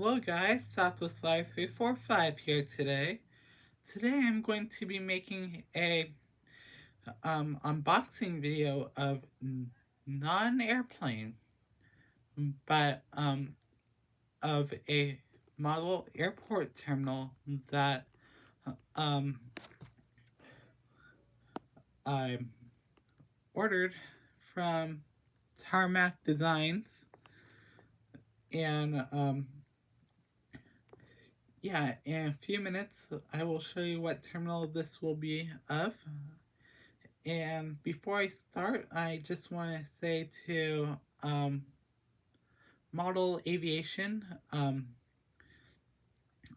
Hello guys, Southwest Live 345 here today. Today I'm going to be making a unboxing video of non-airplane, but of a model airport terminal that um I ordered from Tarmac Designs, and yeah, in a few minutes I will show you what terminal this will be of. And before I start, I just want to say to Model Aviation on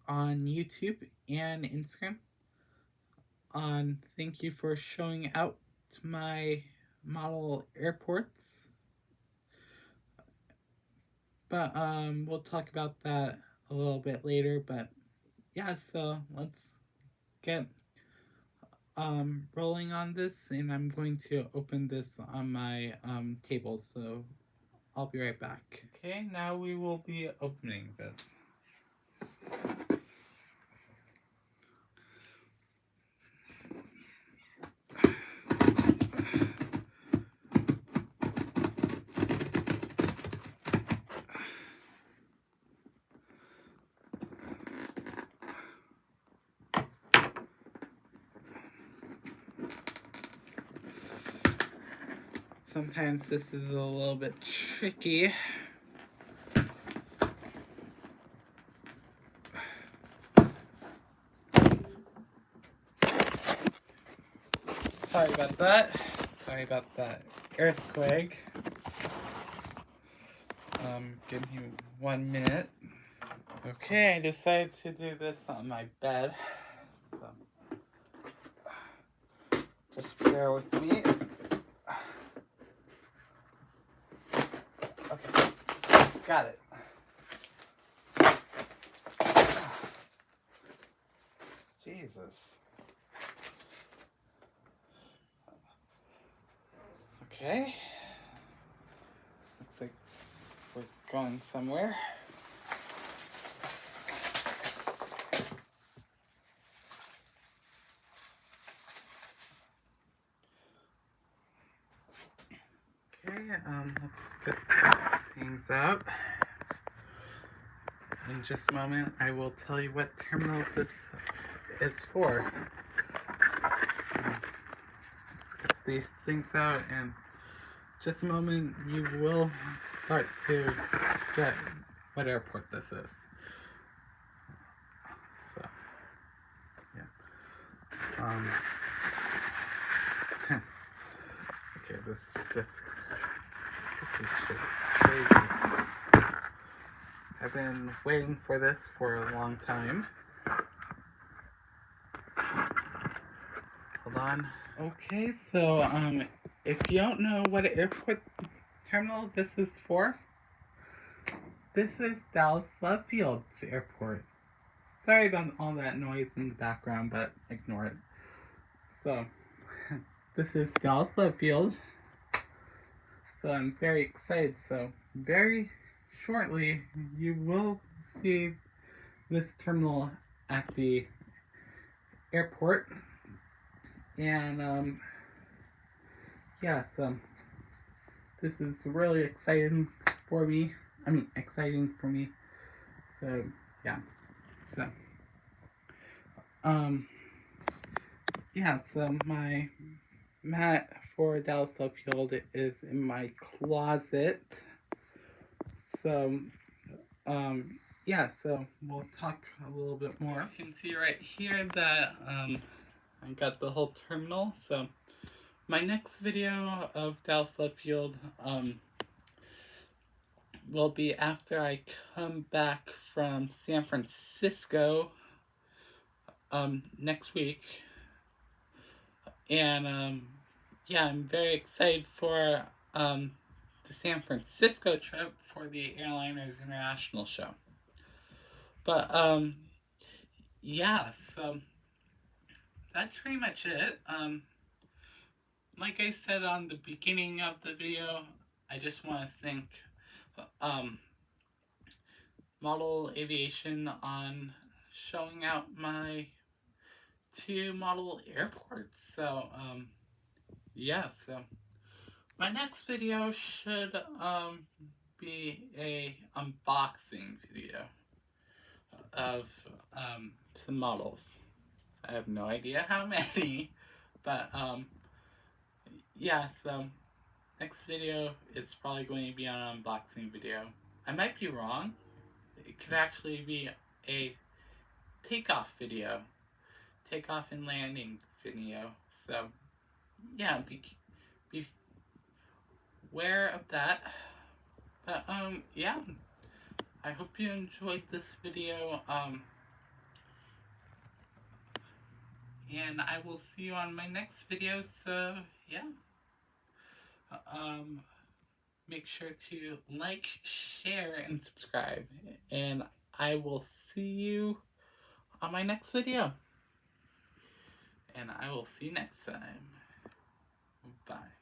YouTube and Instagram, thank you for showing out to my model airports. But we'll talk about that a little bit later. But yeah, so let's get rolling on this, and I'm going to open this on my table, so I'll be right back. Okay, now we will be opening this. Sometimes this is a little bit tricky. Sorry about that. Sorry about that earthquake. Give me 1 minute. Okay, I decided to do this on my bed. So just bear with me. Okay, got it. Jesus. Okay. Looks like we're going somewhere. Okay, let's get things out. In just a moment, I will tell you what terminal this is for. So, let's get these things out, and just a moment, you will start to get what airport this is. So, yeah. Okay, this is just crazy. I've been waiting for this for a long time. Hold on. Okay, so if you don't know what airport terminal this is for, this is Dallas Love Field's airport. Sorry about all that noise in the background, but ignore it. So, this is Dallas Love Field. So I'm very excited. So very shortly, you will see this terminal at the airport. And yeah, so this is really exciting for me. So yeah. So yeah, so my mat for Dallas Love Field is in my closet. So yeah, so we'll talk a little bit more. You can see right here that I got the whole terminal. So my next video of Dallas Love Field will be after I come back from San Francisco next week. And yeah, I'm very excited for the San Francisco trip for the Airliners International show. But yeah, so that's pretty much it. Like I said on the beginning of the video, I just want to thank model aviation on showing out my 2 model airports. So, yeah, so my next video should be a unboxing video of some models. I have no idea how many, but yeah, so next video is probably going to be an unboxing video. I might be wrong. It could actually be a takeoff video, takeoff and landing video. So yeah, be aware of that. But yeah, I hope you enjoyed this video. And I will see you on my next video. So yeah, make sure to like, share, and subscribe. And I will see you on my next video. And I will see you next time. Bye.